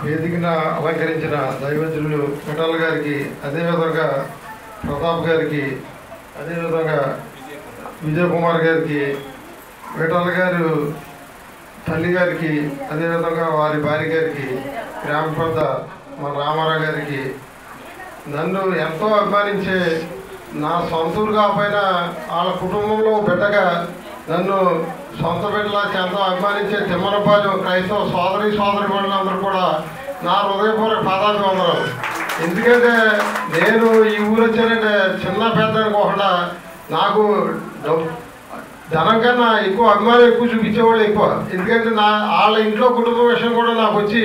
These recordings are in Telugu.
వేదికను అలంకరించిన దైవజనులు విఠల్ గారికి, అదేవిధంగా ప్రతాప్ గారికి, అదేవిధంగా విజయ్ కుమార్ గారికి, విఠల్ గారు తల్లి గారికి, అదేవిధంగా వారి భార్య గారికి, గ్రామ పెద్ద మన రామారావు గారికి, నన్ను ఎంతో అభిమానించే, నా సొంతూరు కాకపోయినా వాళ్ళ కుటుంబంలో బిడ్డగా నన్ను సొంత బిడ్డలా ఎంతో అభిమానించే తిమ్మనపాలెం క్రైస్తవ సోదరిమణులందరూ కూడా నా హృదయపూర్వక పాదాభివందనాలు. ఎందుకంటే నేను ఈ ఊరు వచ్చానంటే చిన్న పెద్ద అనుకోకుండా నాకు ధనం కన్నా ఎక్కువ అభిమానం ఎక్కువ చూపించేవాళ్ళు ఎక్కువ. ఎందుకంటే వాళ్ళ ఇంట్లో కుటుంబ విషయం కూడా నాకు వచ్చి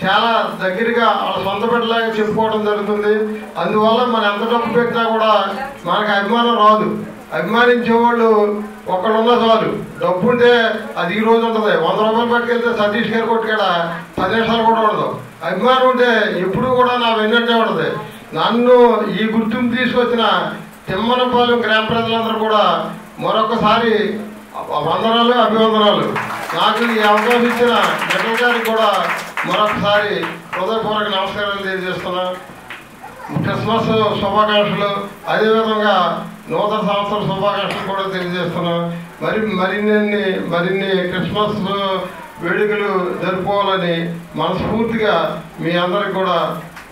చాలా దగ్గరగా వాళ్ళ సొంత బిడ్డలాగా చెప్పుకోవడం జరుగుతుంది. అందువల్ల మనం ఎంత డబ్బు పెట్టినా కూడా మనకు అభిమానం రాదు. అభిమానించేవాళ్ళు ఒకళ్ళున్నా చాలు. డబ్బు ఉంటే అది ఈ రోజు ఉంటుంది. 100 రూపాయలు పట్టుకెళ్తే సతీష్ గారు కొట్టుకాడ 10 నిమిషాలు కూడా ఉండదు. అభిమానం ఉంటే ఎప్పుడు కూడా నా వెన్నట్టే ఉంటుంది. నన్ను ఈ గుర్తింపు తీసుకొచ్చిన తిమ్మనపాలెం గ్రామ ప్రజలందరూ కూడా మరొకసారి వందనాలు, అభివందనాలు. నాకు ఈ అవకాశం ఇచ్చిన విఠల్ గారికి కూడా మరొకసారి హృదయపూర్వక నమస్కారాలు తెలియజేస్తున్నా. క్రిస్మస్ శుభాకాంక్షలు, అదేవిధంగా నూతన సంవత్సర శుభాకాంక్షలు కూడా తెలియజేస్తున్నా. మరిన్ని క్రిస్మస్ వేడుకలు జరుపుకోవాలని మనస్ఫూర్తిగా మీ అందరికి కూడా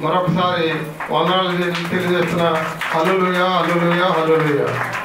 మరొకసారి వందనాలు తెలియజేస్తున్నా. హల్లెలూయా, హల్లెలూయా, హల్లెలూయా.